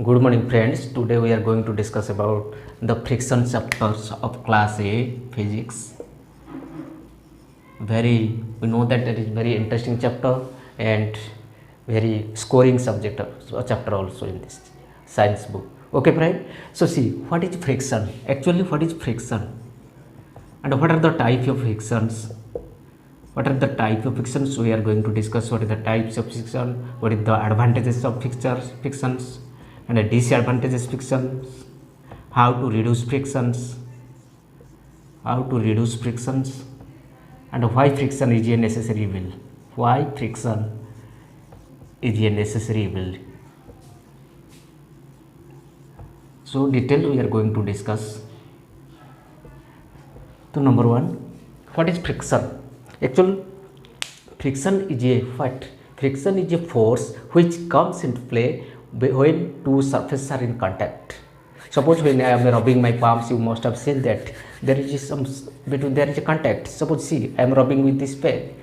Good morning friends. Today we are going to discuss about the friction chapters of class 8 physics. We know that it is very interesting chapter and very scoring subject chapter also in this science book. Okay friend. So see what is friction. Actually what is friction and what are the type of frictions. What are the type of frictions we are going to discuss. What are the types of friction, what is the advantages of frictions and the disadvantages frictions, how to reduce frictions, and why friction is a necessary evil. Why friction is a necessary evil. So detail we are going to discuss. So number one, what is friction? Actually, friction is a what? Friction is a force which comes into play when two surfaces are in contact. Suppose when I am rubbing my palms, you must have seen that there is a contact. Suppose see, I am rubbing with this pen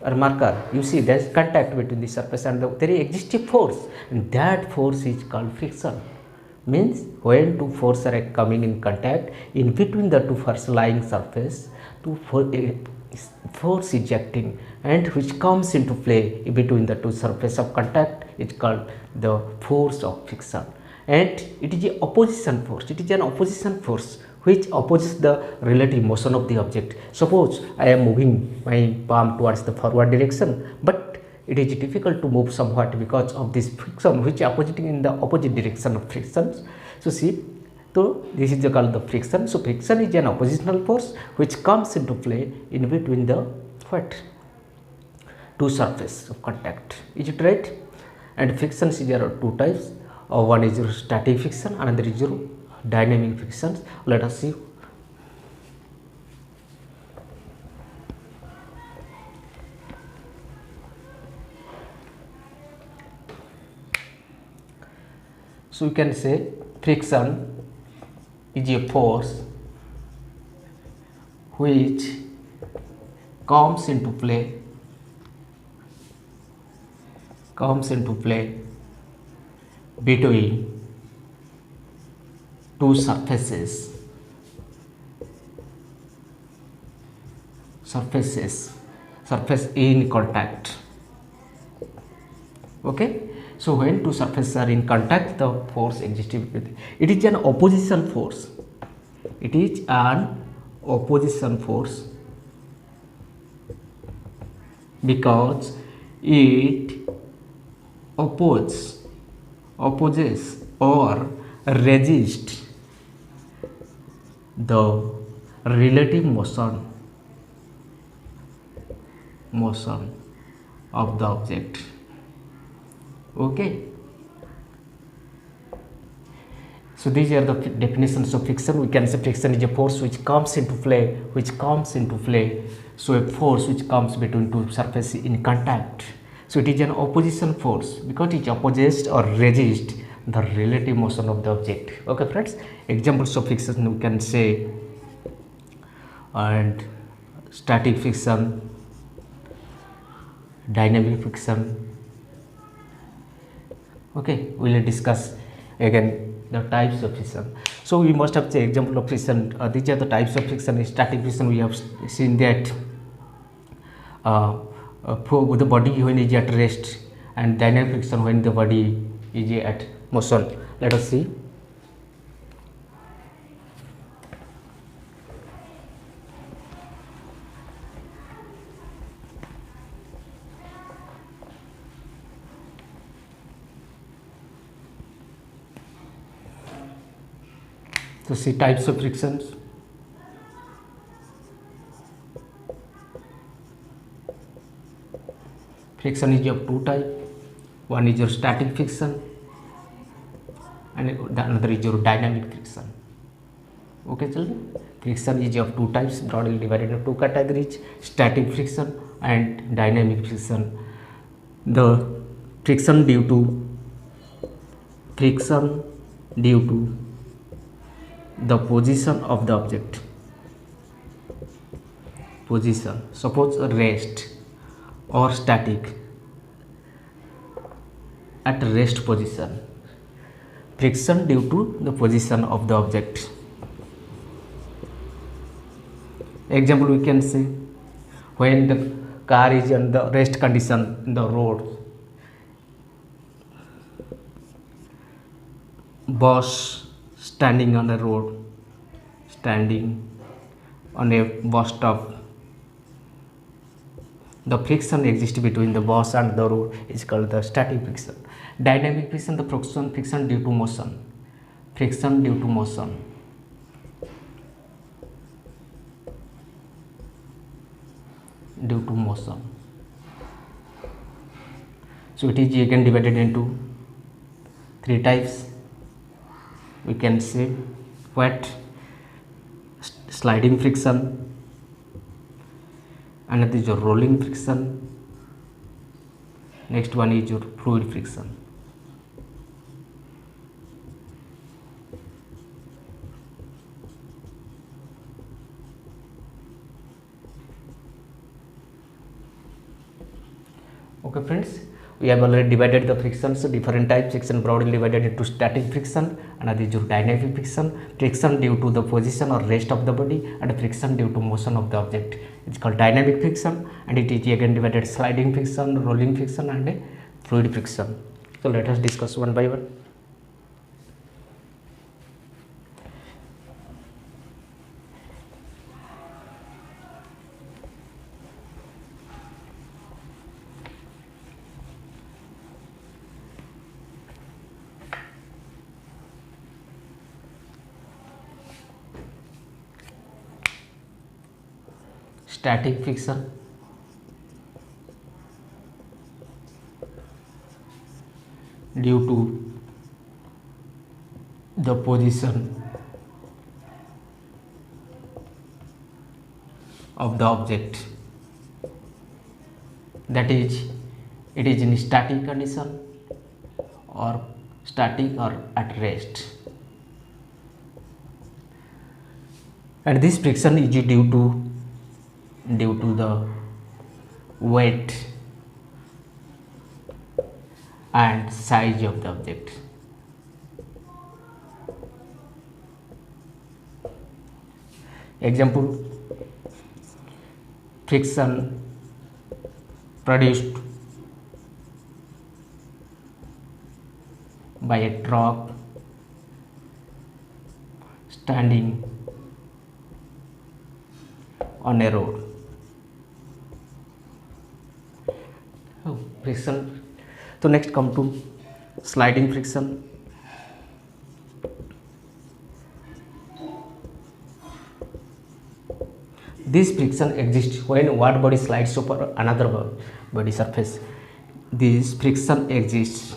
or marker. You see there is contact between the surface and there exists a force, and that force is called friction. Means when two forces are coming in contact in between the two first lying surface, force is acting and which comes into play between the two surface of contact is called the force of friction, and it is a opposition force. It is an opposition force which opposes the relative motion of the object. Suppose I am moving my palm towards the forward direction, but it is difficult to move somewhat because of this friction which is opposing in the opposite direction of frictions. So see, so this is called the friction. So friction is an oppositional force which comes into play in between the what? Two surfaces of contact. Is it right? And frictions there are two types. One is your static friction, another is your dynamic frictions. Let us see. So you can say friction is a force which comes into play between two surfaces in contact. Okay, so when two surfaces are in contact, the force exists. It is an opposition force. It is an opposition force because it opposes or resists the relative motion of the object. Okay, so these are the definitions of friction. We can say friction is a force which comes into play. So a force which comes between two surfaces in contact. So it is an opposition force because it opposes or resists the relative motion of the object. Okay friends, examples of friction we can say and static friction, dynamic friction. Okay, we will discuss again the types of friction. So we must have the example of friction. These are the types of friction. Static friction, we have seen that for the body when it is at rest, and dynamic friction when the body is at motion. Let us see. So see types of frictions. Friction is of two types. One is your static friction and another is your dynamic friction. Okay children, friction is of two types, broadly divided into two categories: static friction and dynamic friction. The friction due to the position of the object. Suppose rest or static. At rest position, friction due to the position of the object. Example, we can say when the car is in the rest condition in the road, bus standing on a road, standing on a bus stop, the friction exists between the bus and the road is called the static friction. Dynamic friction, the friction due to motion, friction due to motion. Due to motion. So it is again divided into three types. We can say wet sliding friction, another is your rolling friction, next one is your fluid friction. Okay friends, we have already divided the frictions, different types. Friction broadly divided into static friction, another is your dynamic friction, friction due to the position or rest of the body, and friction due to motion of the object. It's called dynamic friction, and it is again divided sliding friction, rolling friction, and fluid friction. So let us discuss one by one. Static friction, due to the position of the object, that is, it is in static condition or static or at rest, and this friction is due to the weight and size of the object. Example, friction produced by a truck standing on a road. Friction. So next come to sliding friction. This friction exists when one body slides over another body surface. This friction exists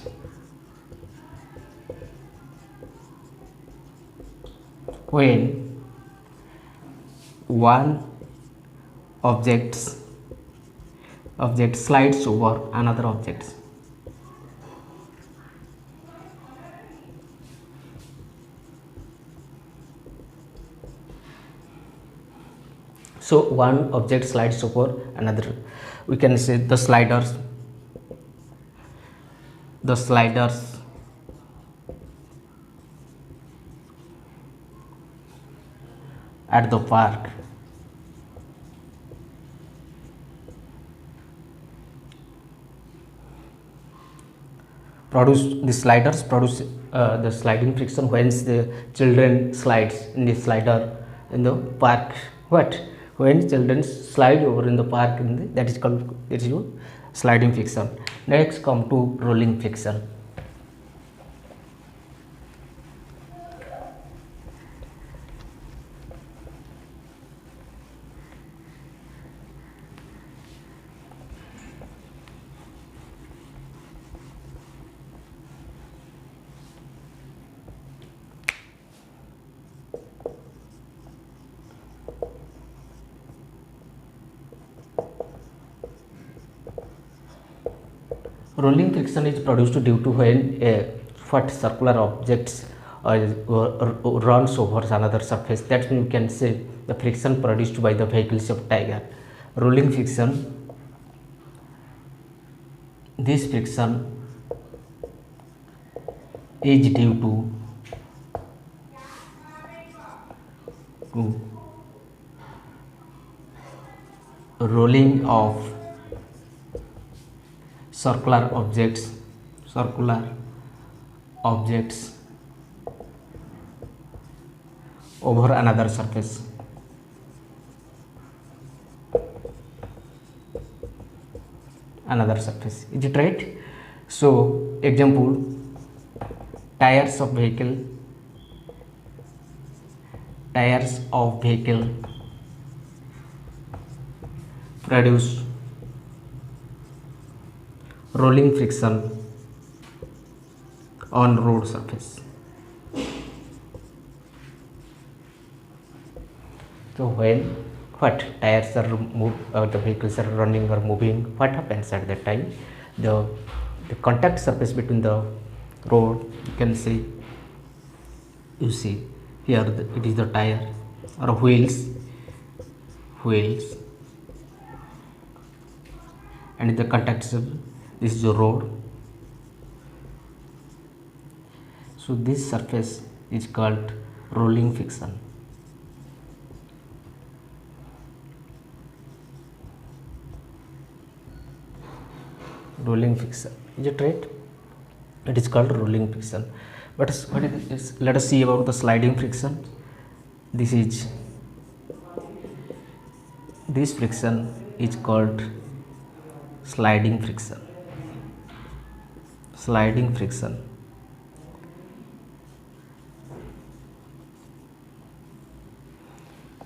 when one object slides over another object. So one object slides over another. We can say the sliders at the park produce the sliding friction when the children slides in the slider in the park. When children slide over in the park, that is called your sliding friction. Next come to rolling friction. Rolling friction is produced due to when a fat circular objects runs over another surface. That means you can say the friction produced by the vehicles of tiger. Rolling friction, this friction is due to rolling of circular objects over another surface. Is it right? So example, tires of vehicle produce rolling friction on road surface. So when tires are the vehicles are running or moving, what happens at that time? The contact surface between the road, you see here it is the tire or wheels, and the contact surface, this is the road. So this surface is called rolling friction. Is it right? It is called rolling friction. But what is, let us see about the sliding friction. This friction is called sliding friction.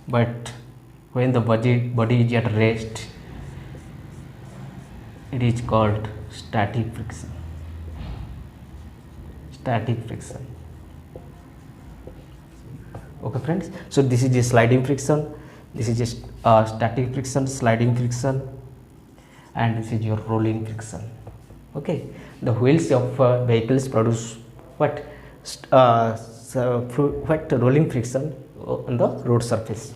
But when the body is at rest, it is called static friction. Okay friends, so this is a sliding friction, this is just static friction, sliding friction, and this is your rolling friction. Okay, the wheels of vehicles produce rolling friction on the road surface.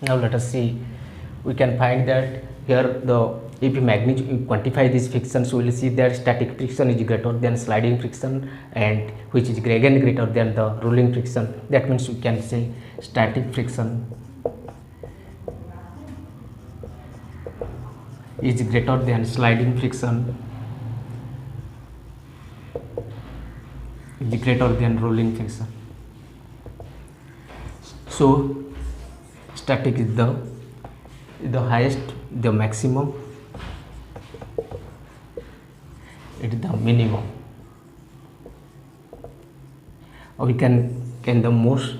Now let us see, we can find that here if you quantify these frictions, we will see that static friction is greater than sliding friction, and which is again greater than the rolling friction. That means we can say static friction is greater than sliding friction is greater than rolling friction. So static is the highest, the maximum, it is the minimum. Or we can the most.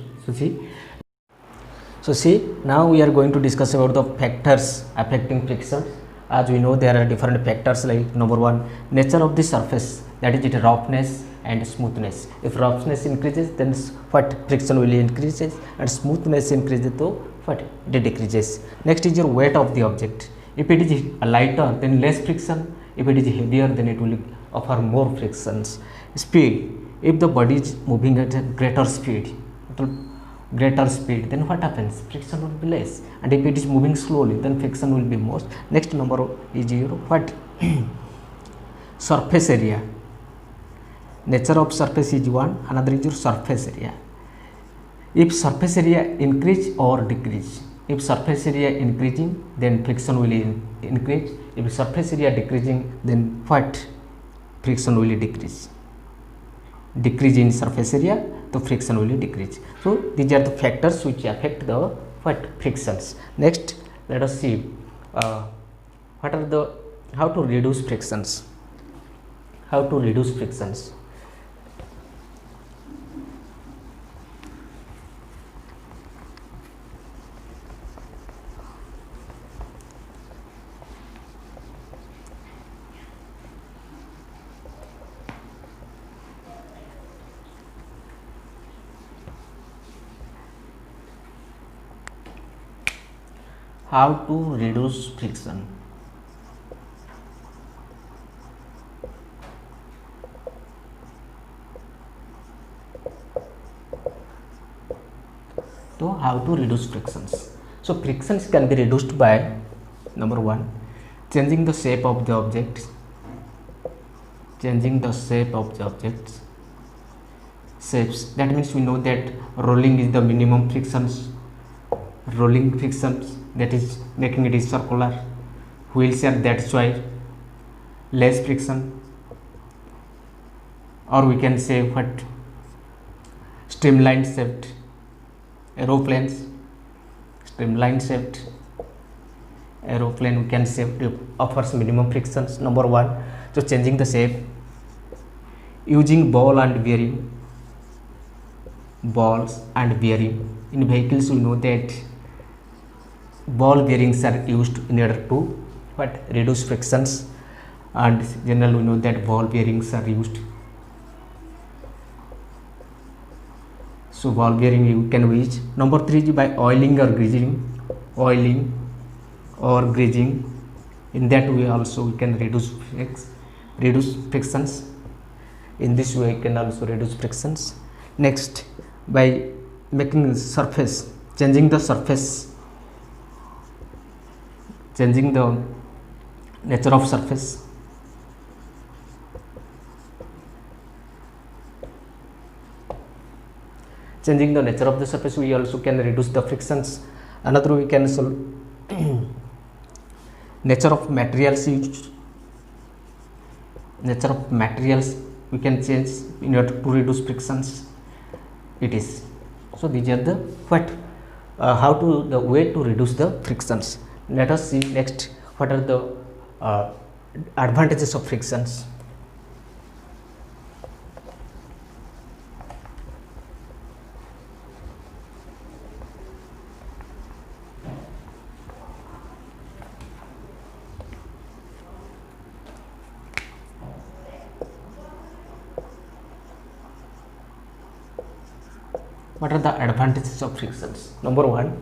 So see, now we are going to discuss about the factors affecting friction. As we know, there are different factors like number one, nature of the surface, that is its roughness and smoothness. If roughness increases, then friction will increases, and smoothness increases, so it decreases. Next is your weight of the object. If it is lighter, then less friction. If it is heavier, then it will offer more frictions. Speed. If the body is moving at a greater speed, then what happens? Friction will be less. And if it is moving slowly, then friction will be more. Next number is your surface area. Nature of surface is one, another is your surface area. If surface area increase or decrease, if surface area increasing, then friction will increase. If surface area decreasing, then friction will decrease. Decrease in surface area, the friction will decrease. So these are the factors which affect the frictions. Next, let us see how to reduce frictions. how to reduce friction. So how to reduce frictions? So frictions can be reduced by number one, changing the shape of the objects. Changing the shape of the objects. Shapes, that means we know that rolling is the minimum frictions. Rolling frictions, that is making it is circular. Wheels are that's why less friction, or we can say what, streamlined shaped aeroplanes. Streamlined shaped aeroplane, we can say offers minimum frictions. Number one, so changing the shape, using ball and bearing. Balls and bearing, in vehicles we know that ball bearings are used in order to what, reduce frictions, and generally we know that ball bearings are used. So ball bearing you can use. Number three, by oiling or greasing. Oiling or greasing, in that way also we can reduce frictions. In this way we can also reduce frictions. Next, by making surface, changing the surface, changing the nature of surface. Changing the nature of the surface, we also can reduce the frictions. Another we can solve nature of materials used. Nature of materials we can change in order to reduce frictions. It is, so these are the what, how to, the way to reduce the frictions. Let us see next what are the advantages of frictions. What are the advantages of frictions? Number one,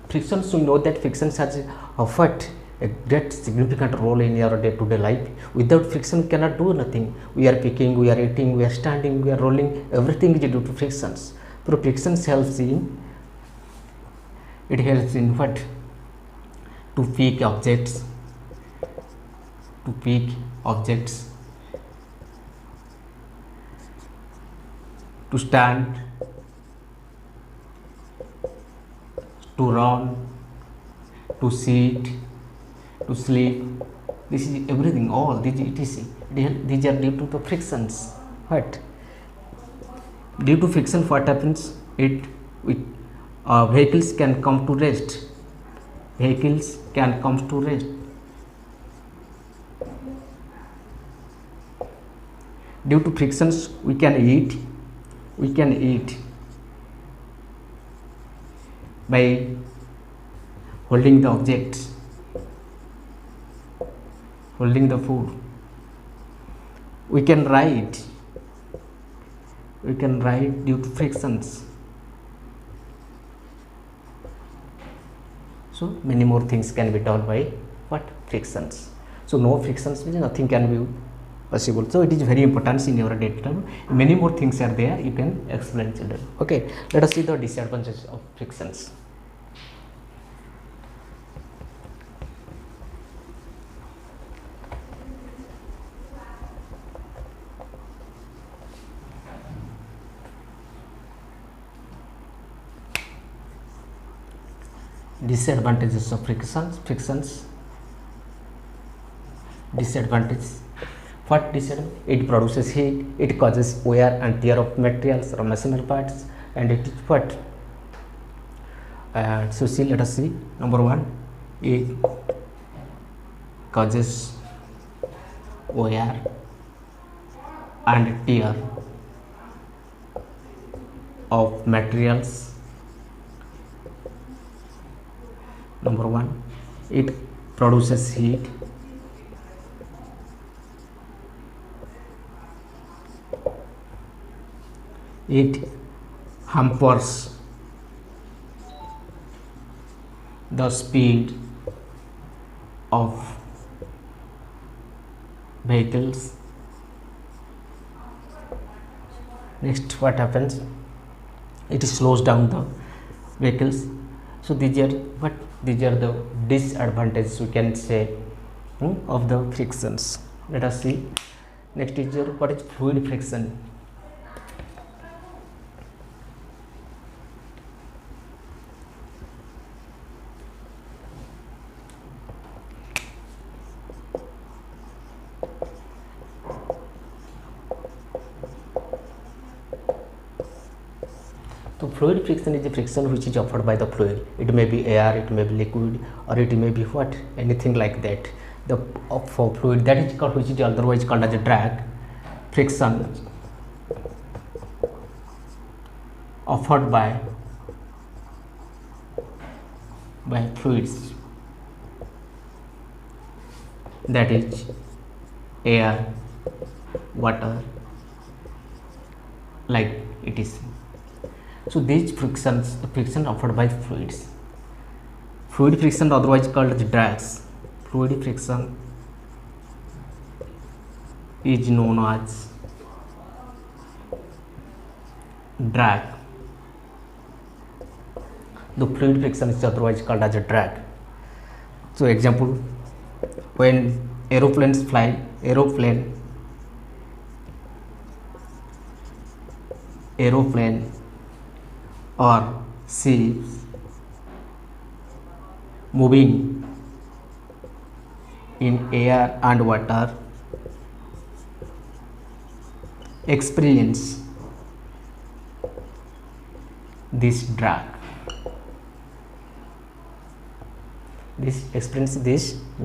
frictions, we know that frictions has offered a great significant role in our day-to-day life. Without friction we cannot do nothing. We are picking, we are eating, we are standing, we are rolling, everything is due to frictions. So frictions helps in, it helps in what, to pick objects, to stand, to run, to sit, to sleep. This is everything, all these etc. These are due to the frictions. What? Due to friction, what happens? Vehicles can come to rest. Vehicles can come to rest. Due to frictions, we can eat. By holding the objects, holding the food. We can ride due to frictions. So many more things can be done by what, frictions. So no frictions means nothing can be possible. So it is very important in your data. Many more things are there, you can explain children. Okay, let us see the disadvantages of frictions. Disadvantages of frictions. Disadvantage. What disadvantage? It produces heat, it causes wear and tear of materials or machinery parts, and it is what? So see, let us see. Number one, it causes wear and tear of materials. Number one, it produces heat. It hampers the speed of vehicles. Next, what happens? It slows down the vehicles. So these are the disadvantages, we can say, of the frictions. Let us see. Next is what is fluid friction. So fluid friction is the friction which is offered by the fluid. It may be air, it may be liquid, or it may be what, anything like that. The for fluid, that is called, which is otherwise called as a drag friction, offered by fluids, that is air, water, like it is. So these frictions, the friction offered by fluids. Fluid friction, otherwise called as drags. Fluid friction is known as drag. The fluid friction is otherwise called as a drag. So example, when aeroplanes fly, aeroplane or ships moving in air and water experience this drag. These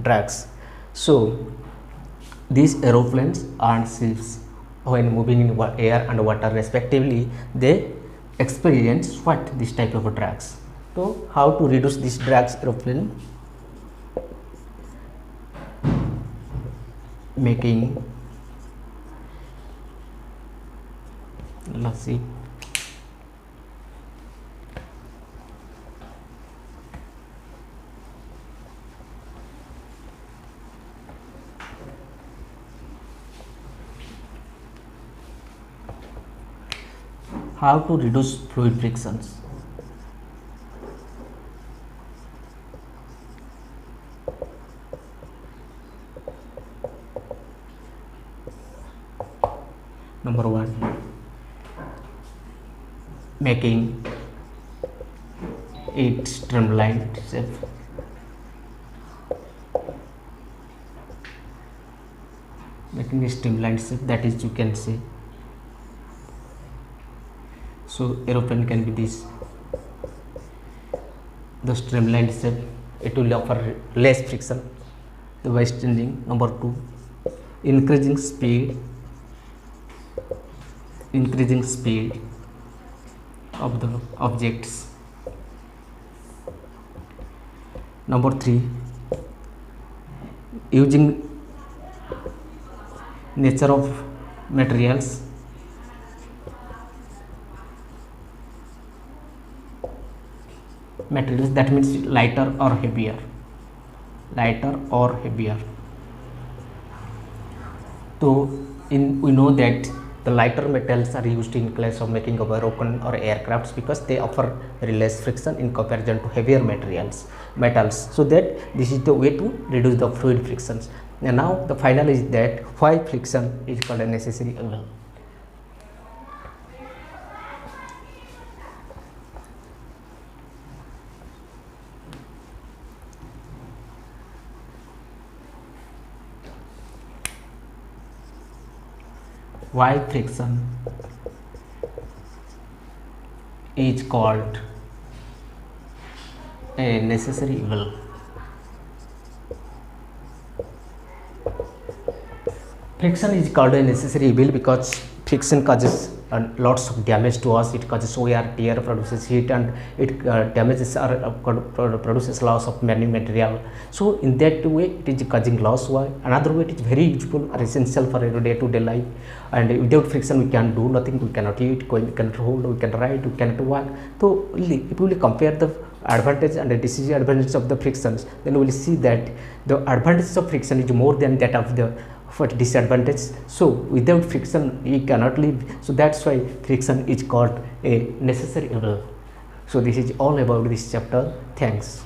drags. So these aeroplanes and ships, when moving in air and water respectively, they experience what, this type of drags. So how to reduce these drags? Aeroplane making, let's see, how to reduce fluid frictions. Number one, making it streamlined shape. Making a streamlined shape, that is, you can say. So aeroplane can be this, the streamlined shape. It will offer less friction by changing. Number two, increasing speed of the objects. Number three, using nature of materials. That means lighter or heavier. So we know that the lighter metals are used in case of making of aeroplane or aircrafts, because they offer very less friction in comparison to heavier metals. So that this is the way to reduce the fluid frictions. And now the final is that why friction is called a necessary evil. Why friction is called a necessary evil. Friction is called a necessary evil because friction causes lots of damage to us. It causes wear, tear, produces heat, and it damages or produces loss of many material. So in that way it is causing loss. Why? Another way, it is very useful or essential for our day-to-day life, and without friction we can do nothing. We cannot eat, we cannot hold, we can write, we cannot walk. So if we compare the advantage and the disadvantage of the frictions, then we will see that the advantage of friction is more than that of the disadvantage. So without friction we cannot live. So that's why friction is called a necessary evil. So this is all about this chapter. Thanks.